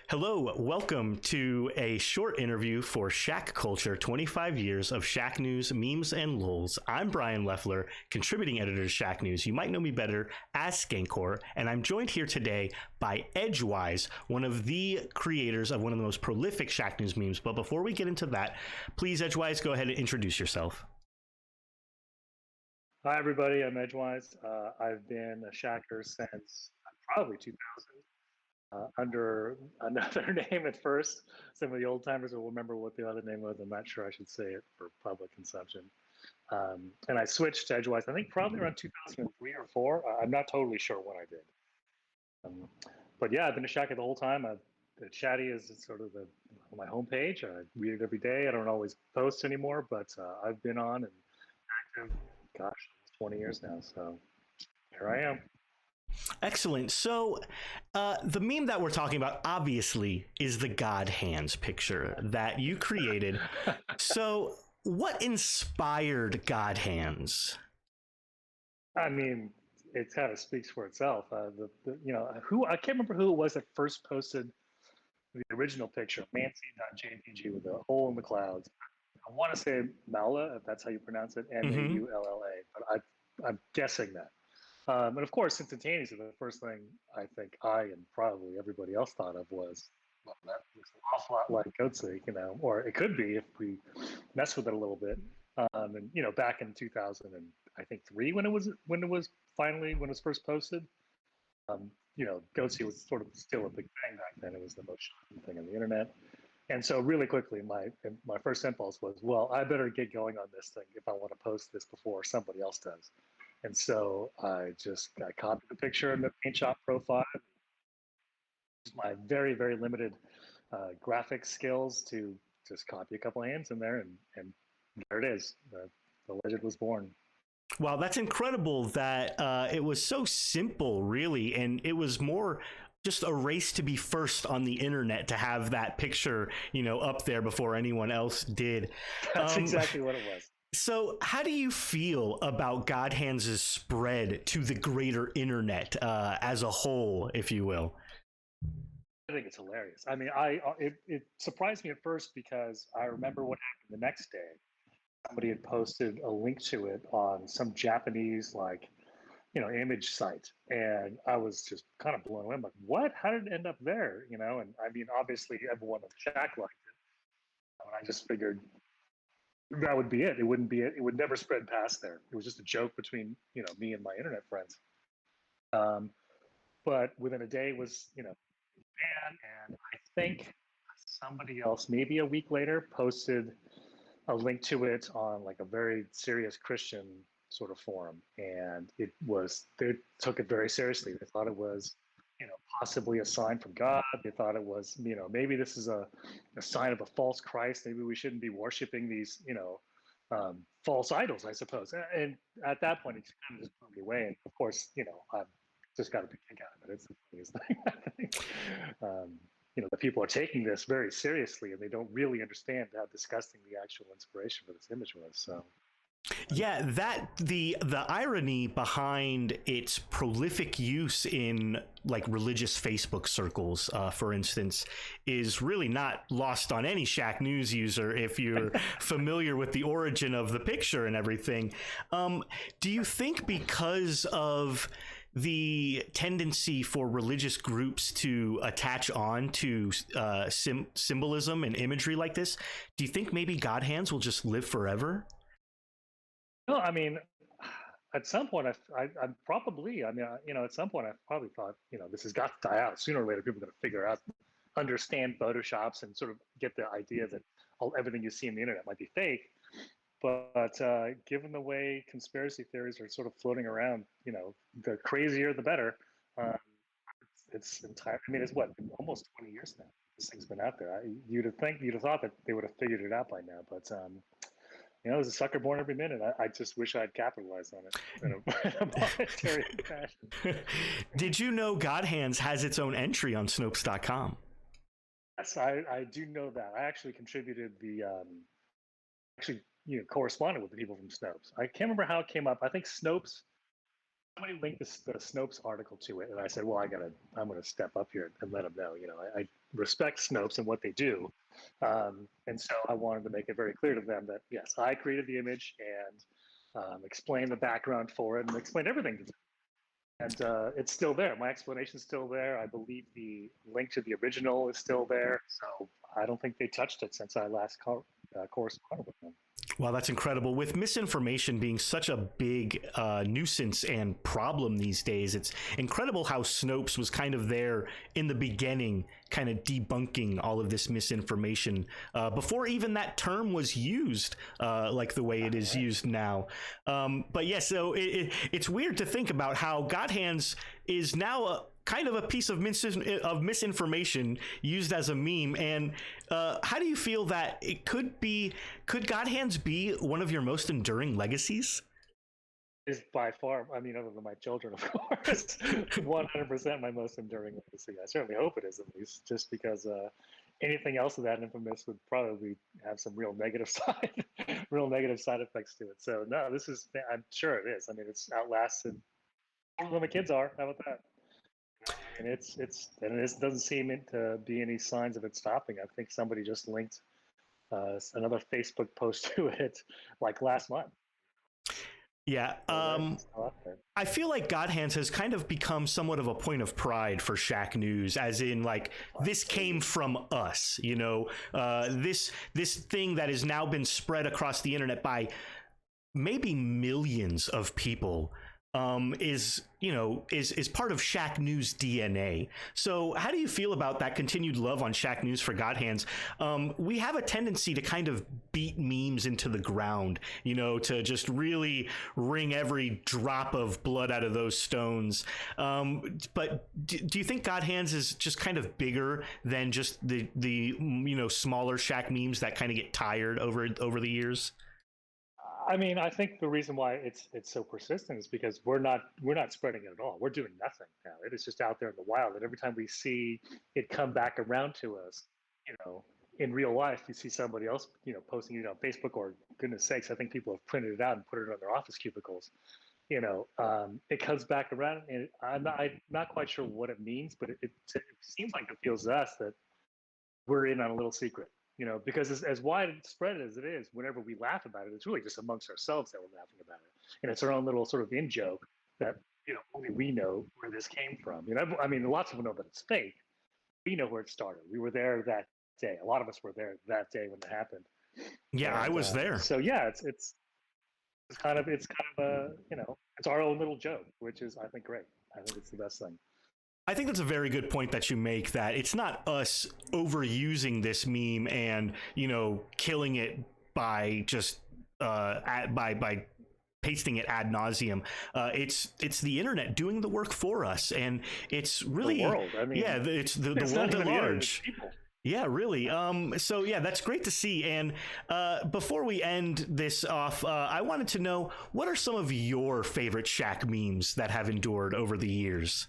Hello, welcome to a short interview for Shack Culture, 25 years of Shacknews, memes, and lulz. I'm Brian Leffler, contributing editor to Shacknews. You might know me better as Skankor, and I'm joined here today by Edgewise, one of the creators of one of the most prolific Shacknews memes. But before we get into that, please, Edgewise, go ahead and introduce yourself. Hi, everybody. I'm Edgewise. I've been a Shacker since probably 2000. Under another name at first. Some of the old timers will remember what the other name was. I'm not sure I should say it for public consumption. And I switched to Edgewise, I think probably around 2003 or 4. I'm not totally sure when I did. But yeah, I've been a Shacker the whole time. The Chatty is sort of my homepage. I read it every day. I don't always post anymore, but I've been on and active, gosh, 20 years now. So here I am. Excellent. So the meme that we're talking about obviously is the God hands picture that you created. So what inspired God hands? I mean, it kind of speaks for itself. Who I can't remember who it was that first posted the original picture, Mancy.jpg with a hole in the clouds. I want to say Maula, if that's how you pronounce it, Maulla, but I'm guessing that. And of course, instantaneously, the first thing I think I and probably everybody else thought of was, well, that looks an awful lot like Goatsy, or it could be if we mess with it a little bit. And back in 2000 and I think 3 when it was first posted, Goatsy was sort of still a big thing back then. It was the most shocking thing on the internet. And so really quickly, my first impulse was, well, I better get going on this thing if I want to post this before somebody else does. And so I copied the picture in the Paint Shop profile, used my very, very limited graphic skills to just copy a couple hands in there, and there it is. The legend was born. Wow, that's incredible that it was so simple, really, and it was more just a race to be first on the internet to have that picture, up there before anyone else did. That's exactly what it was. So, how do you feel about God Hands' spread to the greater internet as a whole, if you will? I think it's hilarious. I mean, it surprised me at first because I remember what happened the next day. Somebody had posted a link to it on some Japanese image site, and I was just kind of blown away. I'm like, what? How did it end up there? And I mean, obviously everyone in the Shack liked it, and I just figured that would be it. It wouldn't be it. It would never spread past there. It was just a joke between me and my internet friends. But within a day, it was banned, and I think somebody else, maybe a week later, posted a link to it on like a very serious Christian sort of forum, and they took it very seriously. They thought it was possibly a sign from God. They thought it was, maybe this is a sign of a false Christ. Maybe we shouldn't be worshiping these, false idols, I suppose. And at that point, it kind of just blew me away. And of course, I've just got a big kick out of it. It's the funniest thing, I think. The people are taking this very seriously, and they don't really understand how disgusting the actual inspiration for this image was. So. Yeah, the irony behind its prolific use in like religious Facebook circles, for instance, is really not lost on any Shacknews user if you're familiar with the origin of the picture and everything. Do you think because of the tendency for religious groups to attach on to symbolism and imagery like this, do you think maybe God Hands will just live forever? No, I mean, at some point, I probably, at some point, I probably thought, this has got to die out. Sooner or later, people are going to figure out, understand Photoshops, and sort of get the idea that everything you see on the internet might be fake. But given the way conspiracy theories are sort of floating around, the crazier the better. It's entire. I mean, it's what, almost 20 years now. This thing's been out there. You'd have thought that they would have figured it out by now, but. There's a sucker born every minute. I just wish I'd capitalized on it in a monetary fashion. Did you know God Hands has its own entry on Snopes.com? Yes, I do know that. I actually contributed corresponded with the people from Snopes. I can't remember how it came up. I think Snopes somebody linked the Snopes article to it, and I said, well, I'm gonna step up here and let them know. I respect Snopes and what they do, and so I wanted to make it very clear to them that yes, I created the image and explained the background for it and explained everything to them. And it's still there. My explanation is still there. I believe the link to the original is still there. So I don't think they touched it since I last corresponded with them. Wow, that's incredible. With misinformation being such a big nuisance and problem these days, it's incredible how Snopes was kind of there in the beginning, kind of debunking all of this misinformation before even that term was used like the way it is used now. But yeah, so it's weird to think about how God Hands is now kind of a piece of misinformation used as a meme. And how do you feel that could God Hands be one of your most enduring legacies? Is by far, I mean, other than my children, of course, 100% my most enduring legacy. I certainly hope it is, at least, just because anything else of that infamous would probably have some real negative real negative side effects to it. So no, I'm sure it is. I mean, it's outlasted older than my kids are. How about that? And it doesn't seem to be any signs of it stopping. I think somebody just linked another Facebook post to it like last month. Yeah. I feel like God Hands has kind of become somewhat of a point of pride for Shacknews, as in like this came from us, this thing that has now been spread across the internet by maybe millions of people. Is part of Shacknews DNA. So how do you feel about that continued love on Shacknews for God Hands? We have a tendency to kind of beat memes into the ground, to just really wring every drop of blood out of those stones. But do you think God Hands is just kind of bigger than just the smaller Shack memes that kind of get tired over the years? I mean, I think the reason why it's so persistent is because we're not spreading it at all. We're doing nothing now. It is just out there in the wild, and every time we see it come back around to us, in real life, you see somebody else, posting it on Facebook, or goodness sakes, I think people have printed it out and put it on their office cubicles. It comes back around, and I'm not quite sure what it means, but it seems like it feels to us that we're in on a little secret. Because as widespread as it is, whenever we laugh about it, it's really just amongst ourselves that we're laughing about it. And it's our own little sort of in joke that, only we know where this came from. I mean, lots of people know that it's fake. We know where it started. We were there that day. A lot of us were there that day when it happened. Yeah, and I was there. So yeah, it's kind of it's our own little joke, which is, I think, great. I think it's the best thing. I think that's a very good point that you make, that it's not us overusing this meme and, killing it by just by pasting it ad nauseum. It's the internet doing the work for us, and it's really the world. I mean, yeah, it's the world at large. Yeah, really. So yeah, that's great to see. And before we end this off, I wanted to know, what are some of your favorite Shack memes that have endured over the years?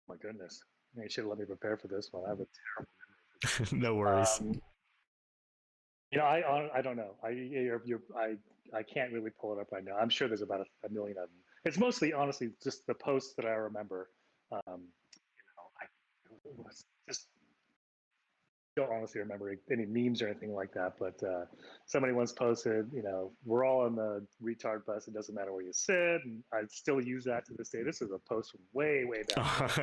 My goodness, you should have let me prepare for this one. I have a terrible no worries. I don't know. I can't really pull it up right now. I'm sure there's about a million of them. It's mostly, honestly, just the posts that I remember. I just don't honestly remember any memes or anything like that. But somebody once posted, we're all on the retard bus. It doesn't matter where you sit. And I still use that to this day. This is a post from way, way back.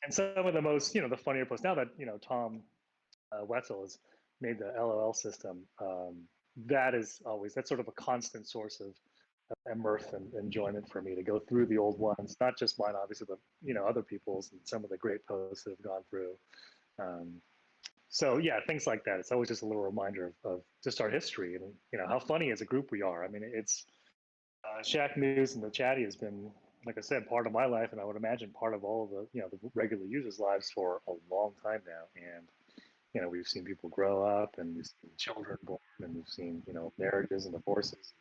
And some of the most, the funnier posts now that, Tom Wetzel has made the LOL system. That's sort of a constant source of mirth and enjoyment for me, to go through the old ones, not just mine, obviously, but, other people's, and some of the great posts that have gone through. So yeah, things like that. It's always just a little reminder of just our history and how funny as a group we are. I mean, it's Shacknews and the Chatty has been, like I said, part of my life, and I would imagine part of all of the the regular users' lives for a long time now. And we've seen people grow up, and we've seen children born, and we've seen marriages and divorces.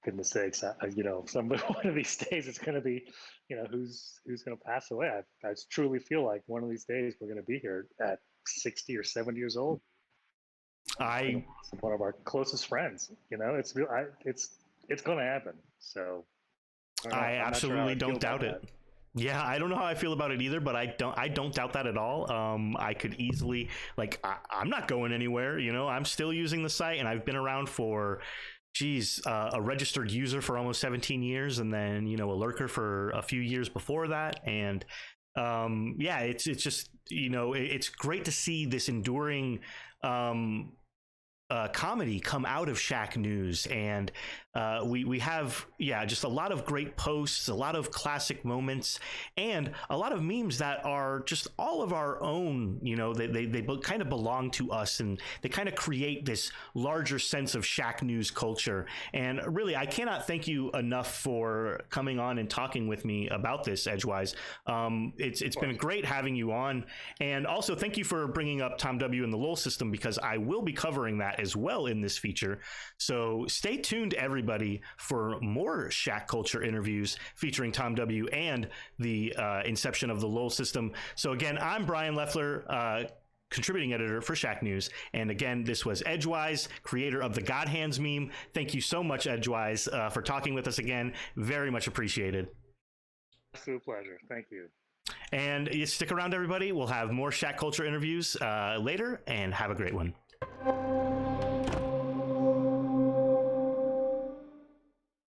Goodness sakes, one of these days it's going to be, who's going to pass away. I truly feel like one of these days we're going to be here at 60 or 70 years old. One of our closest friends. It's going to happen. So I I'm not sure how absolutely I feel don't about doubt it. that. Yeah, I don't know how I feel about it either, but I don't doubt that at all. I could easily, like, I'm not going anywhere. You know, I'm still using the site, and I've been around for, geez, a registered user for almost 17 years, and then, you know, a lurker for a few years before that. And yeah, it's just, you know, it's great to see this enduring comedy come out of Shacknews, and we have, yeah, just a lot of great posts, a lot of classic moments, and a lot of memes that are just all of our own. You know, they kind of belong to us, and they kind of create this larger sense of Shacknews culture. And really, I cannot thank you enough for coming on and talking with me about this, Edgewise. It's been great having you on, and also thank you for bringing up Tom W. and the LOL system, because I will be covering that as well in this feature. So stay tuned, everybody, for more Shack Culture interviews featuring Tom W. and the inception of the LOL system. So again, I'm Brian Leffler, contributing editor for Shacknews. And again, this was Edgewise, creator of the God Hands meme. Thank you so much, Edgewise, for talking with us again. Very much appreciated. Absolute pleasure. Thank you. And you stick around, everybody. We'll have more Shack Culture interviews later, and have a great one.